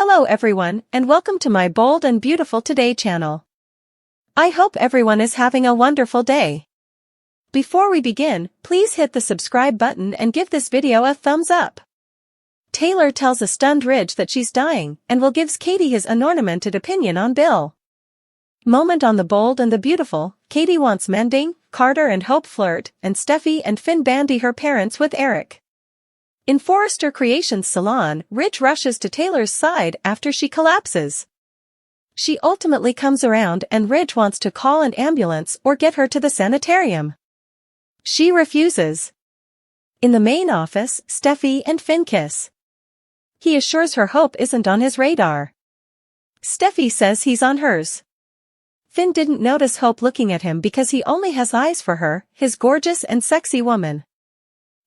Hello everyone, and welcome to my Bold and Beautiful Today channel. I hope everyone is having a wonderful day. Before we begin, please hit the subscribe button and give this video a thumbs up. Taylor tells a stunned Ridge that she's dying and will gives Katie his unornamented opinion on Bill. Moment on the Bold and the Beautiful. Katie wants mending, Carter and Hope flirt, and Steffi and Finn bandy her parents with Eric. In Forrester Creations' salon, Ridge rushes to Taylor's side after she collapses. She ultimately comes around and Ridge wants to call an ambulance or get her to the sanitarium. She refuses. In the main office, Steffi and Finn kiss. He assures her Hope isn't on his radar. Steffi says he's on hers. Finn didn't notice Hope looking at him because he only has eyes for her, his gorgeous and sexy woman.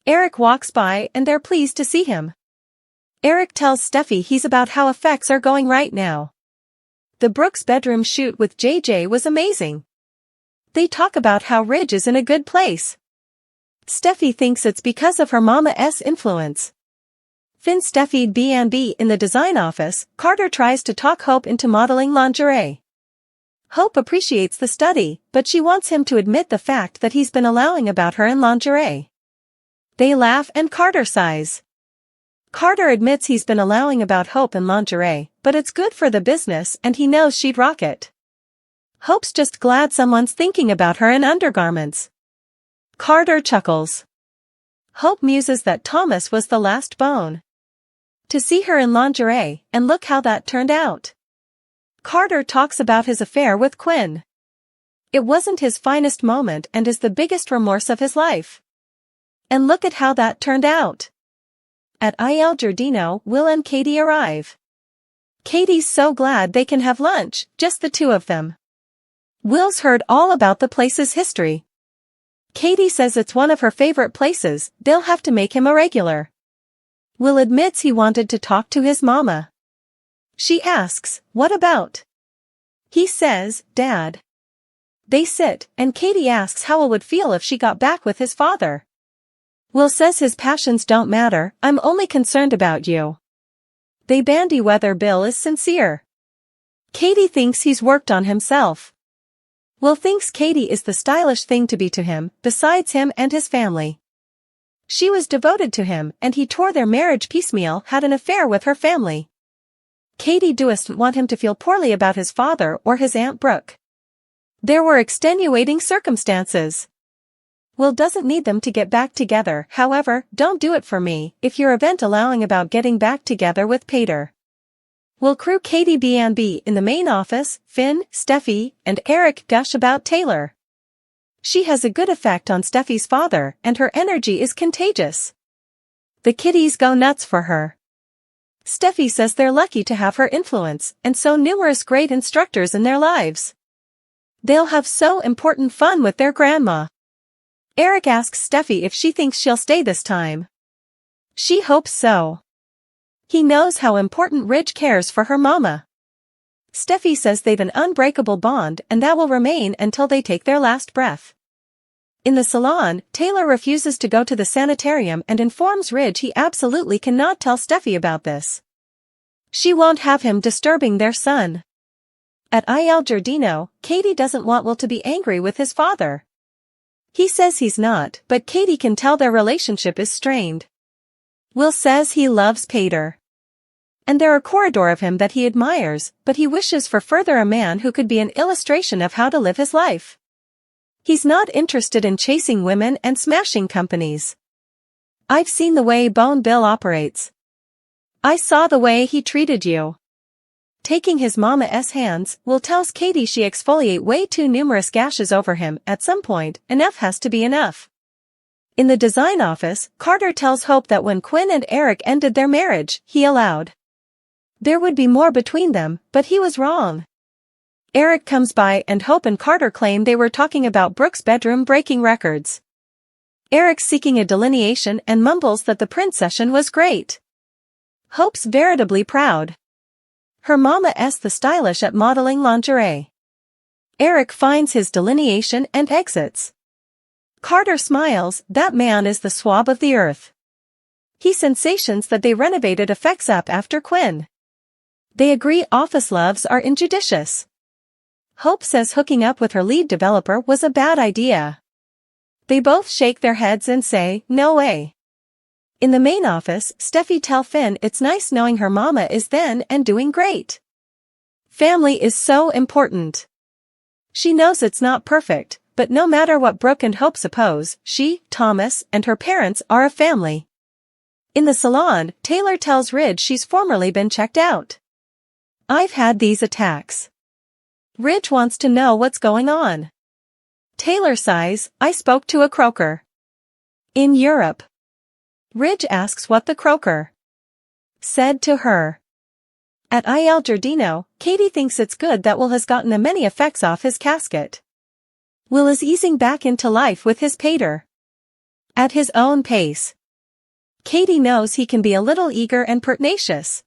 Eric walks by and they're pleased to see him. Eric tells Steffi he's about how effects are going right now. The Brooks bedroom shoot with JJ was amazing. They talk about how Ridge is in a good place. Steffi thinks it's because of her mama's influence. Finn Steffi B&B in the design office. Carter tries to talk Hope into modeling lingerie. Hope appreciates the study, but she wants him to admit the fact that he's been allowing about her in lingerie. They laugh and Carter sighs. Carter admits he's been allowing about Hope in lingerie, but it's good for the business and he knows she'd rock it. Hope's just glad someone's thinking about her in undergarments. Carter chuckles. Hope muses that Thomas was the last bone. To see her in lingerie, and look how that turned out. Carter talks about his affair with Quinn. It wasn't his finest moment and is the biggest remorse of his life. And look at how that turned out. At Il Giardino, Will and Katie arrive. Katie's so glad they can have lunch, just the two of them. Will's heard all about the place's history. Katie says it's one of her favorite places, they'll have to make him a regular. Will admits he wanted to talk to his mama. She asks, what about? He says, Dad. They sit, and Katie asks how Will would feel if she got back with his father. Will says his passions don't matter, I'm only concerned about you. They bandy whether Bill is sincere. Katie thinks he's worked on himself. Will thinks Katie is the stylish thing to be to him, besides him and his family. She was devoted to him and he tore their marriage piecemeal, had an affair with her family. Katie doesn't want him to feel poorly about his father or his Aunt Brooke. There were extenuating circumstances. Will doesn't need them to get back together, however, don't do it for me, if your event allowing about getting back together with Pater. Will crew Katie B&B in the main office, Finn, Steffi, and Eric gush about Taylor. She has a good effect on Steffi's father and her energy is contagious. The kiddies go nuts for her. Steffi says they're lucky to have her influence and so numerous great instructors in their lives. They'll have so important fun with their grandma. Eric asks Steffi if she thinks she'll stay this time. She hopes so. He knows how important Ridge cares for her mama. Steffi says they've an unbreakable bond and that will remain until they take their last breath. In the salon, Taylor refuses to go to the sanitarium and informs Ridge he absolutely cannot tell Steffi about this. She won't have him disturbing their son. At Il Giardino, Katie doesn't want Will to be angry with his father. He says he's not, but Katie can tell their relationship is strained. Will says he loves Pater. And there are corridor of him that he admires, but he wishes for further a man who could be an illustration of how to live his life. He's not interested in chasing women and smashing companies. I've seen the way Bone Bill operates. I saw the way he treated you. Taking his mama's hands, Will tells Katie she exfoliate way too numerous gashes over him, at some point, enough has to be enough. In the design office, Carter tells Hope that when Quinn and Eric ended their marriage, he allowed. There would be more between them, but he was wrong. Eric comes by and Hope and Carter claim they were talking about Brooks' bedroom breaking records. Eric's seeking a delineation and mumbles that the print session was great. Hope's veritably proud. Her mama's the stylish at modeling lingerie. Eric finds his delineation and exits. Carter smiles, that man is the swab of the earth. He sensations that they renovated effects app after Quinn. They agree office loves are injudicious. Hope says hooking up with her lead developer was a bad idea. They both shake their heads and say, no way. In the main office, Steffi tells Finn it's nice knowing her mama is then and doing great. Family is so important. She knows it's not perfect, but no matter what Brooke and Hope suppose, she, Thomas, and her parents are a family. In the salon, Taylor tells Ridge she's formerly been checked out. I've had these attacks. Ridge wants to know what's going on. Taylor sighs, I spoke to a croaker. In Europe. Ridge asks what the croaker said to her. At Il Giardino, Katie thinks it's good that Will has gotten the many effects off his casket. Will is easing back into life with his pater. At his own pace. Katie knows he can be a little eager and pertinacious.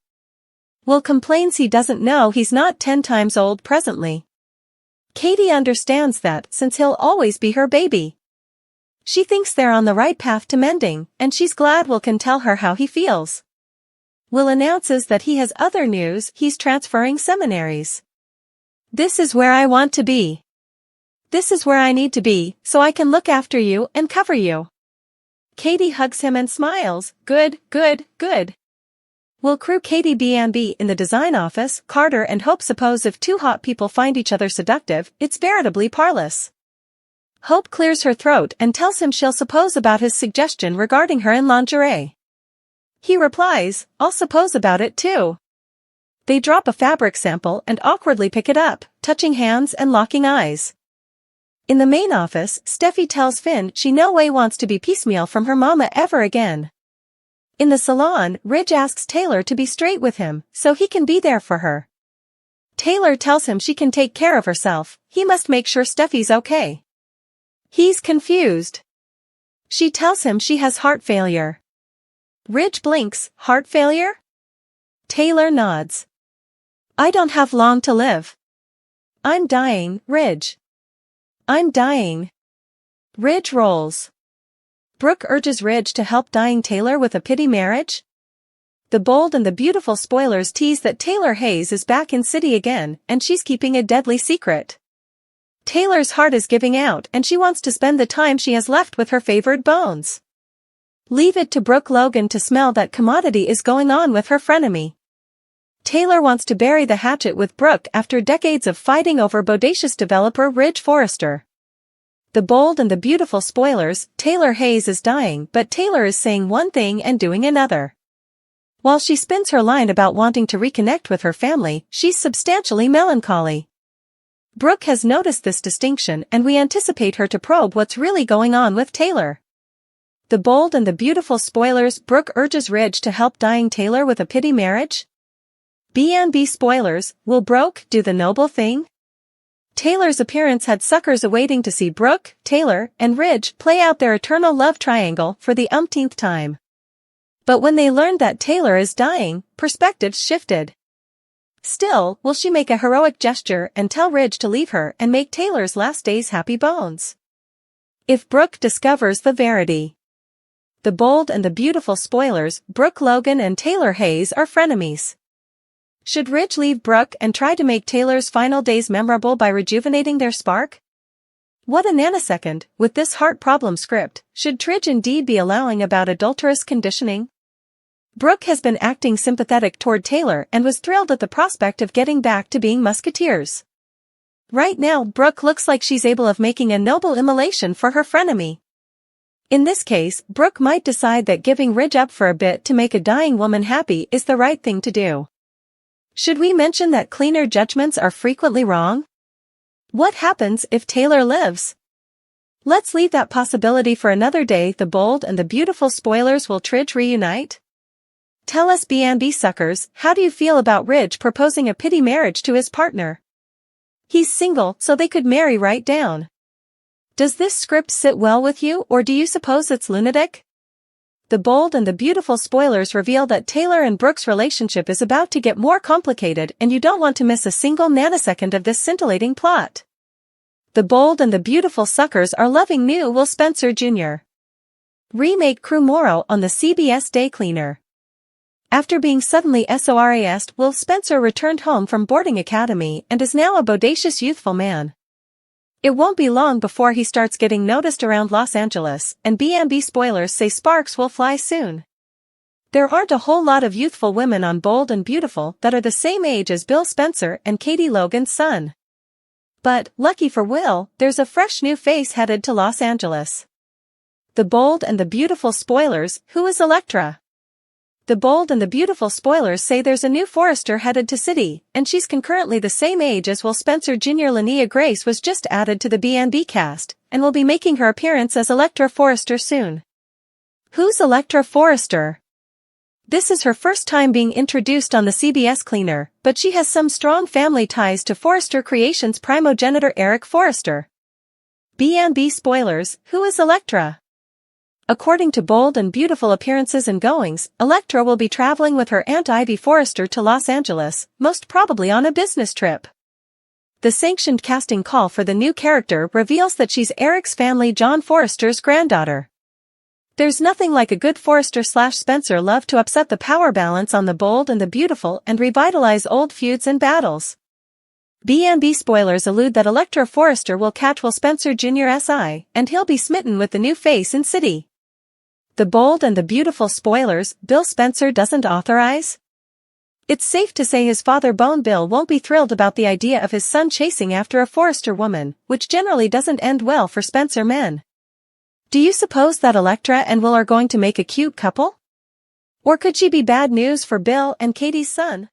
Will complains he doesn't know he's not 10 times old presently. Katie understands that since he'll always be her baby. She thinks they're on the right path to mending, and she's glad Will can tell her how he feels. Will announces that he has other news, he's transferring seminaries. This is where I want to be. This is where I need to be, so I can look after you and cover you. Katie hugs him and smiles, good, good, good. Will crew Katie B&B in the design office, Carter and Hope suppose if two hot people find each other seductive, it's veritably parlous. Hope clears her throat and tells him she'll suppose about his suggestion regarding her in lingerie. He replies, I'll suppose about it too. They drop a fabric sample and awkwardly pick it up, touching hands and locking eyes. In the main office, Steffi tells Finn she no way wants to be piecemeal from her mama ever again. In the salon, Ridge asks Taylor to be straight with him, so he can be there for her. Taylor tells him she can take care of herself, he must make sure Steffi's okay. He's confused. She tells him she has heart failure. Ridge blinks, heart failure? Taylor nods. I don't have long to live. I'm dying, Ridge. I'm dying. Ridge rolls. Brooke urges Ridge to help dying Taylor with a pity marriage. The Bold and the Beautiful spoilers tease that Taylor Hayes is back in city again, and she's keeping a deadly secret. Taylor's heart is giving out and she wants to spend the time she has left with her favored bones. Leave it to Brooke Logan to smell that commodity is going on with her frenemy. Taylor wants to bury the hatchet with Brooke after decades of fighting over bodacious developer Ridge Forrester. The Bold and the Beautiful spoilers, Taylor Hayes is dying but Taylor is saying one thing and doing another. While she spins her line about wanting to reconnect with her family, she's substantially melancholy. Brooke has noticed this distinction and we anticipate her to probe what's really going on with Taylor. The Bold and the Beautiful spoilers, Brooke urges Ridge to help dying Taylor with a pity marriage. B&B spoilers, will Brooke do the noble thing? Taylor's appearance had suckers awaiting to see Brooke, Taylor, and Ridge play out their eternal love triangle for the umpteenth time. But when they learned that Taylor is dying, perspectives shifted. Still, will she make a heroic gesture and tell Ridge to leave her and make Taylor's last days happy bones? If Brooke discovers the verity. The Bold and the Beautiful spoilers, Brooke Logan and Taylor Hayes are frenemies. Should Ridge leave Brooke and try to make Taylor's final days memorable by rejuvenating their spark? What a nanosecond, with this heart problem script, should Tridge indeed be allowing about adulterous conditioning? Brooke has been acting sympathetic toward Taylor and was thrilled at the prospect of getting back to being musketeers. Right now Brooke looks like she's able of making a noble immolation for her frenemy. In this case, Brooke might decide that giving Ridge up for a bit to make a dying woman happy is the right thing to do. Should we mention that cleaner judgments are frequently wrong? What happens if Taylor lives? Let's leave that possibility for another day. The Bold and the Beautiful spoilers, will Tridge reunite? Tell us B&B suckers, how do you feel about Ridge proposing a pity marriage to his partner? He's single, so they could marry right down. Does this script sit well with you, or do you suppose it's lunatic? The Bold and the Beautiful spoilers reveal that Taylor and Brooke's relationship is about to get more complicated and you don't want to miss a single nanosecond of this scintillating plot. The Bold and the Beautiful suckers are loving new Will Spencer Jr. remake crew Morrow on the CBS Day Cleaner. After being suddenly SORAS'd, Will Spencer returned home from boarding academy and is now a bodacious youthful man. It won't be long before he starts getting noticed around Los Angeles, and B&B spoilers say sparks will fly soon. There aren't a whole lot of youthful women on Bold and Beautiful that are the same age as Bill Spencer and Katie Logan's son. But, lucky for Will, there's a fresh new face headed to Los Angeles. The Bold and the Beautiful spoilers, who is Elektra? The Bold and the Beautiful spoilers say there's a new Forrester headed to city, and she's concurrently the same age as Will Spencer Jr. Linnea Grace was just added to the B&B cast, and will be making her appearance as Elektra Forrester soon. Who's Elektra Forrester? This is her first time being introduced on the CBS Cleaner, but she has some strong family ties to Forrester Creations primogenitor Eric Forrester. B&B spoilers, who is Elektra? According to Bold and Beautiful appearances and goings, Elektra will be traveling with her Aunt Ivy Forrester to Los Angeles, most probably on a business trip. The sanctioned casting call for the new character reveals that she's Eric's family John Forrester's granddaughter. There's nothing like a good Forrester/Spencer love to upset the power balance on the Bold and the Beautiful and revitalize old feuds and battles. B&B spoilers allude that Elektra Forrester will catch Will Spencer Jr.'s eye, and he'll be smitten with the new face in city. The Bold and the Beautiful spoilers, Bill Spencer doesn't authorize? It's safe to say his father Bone Bill won't be thrilled about the idea of his son chasing after a Forrester woman, which generally doesn't end well for Spencer men. Do you suppose that Elektra and Will are going to make a cute couple? Or could she be bad news for Bill and Katie's son?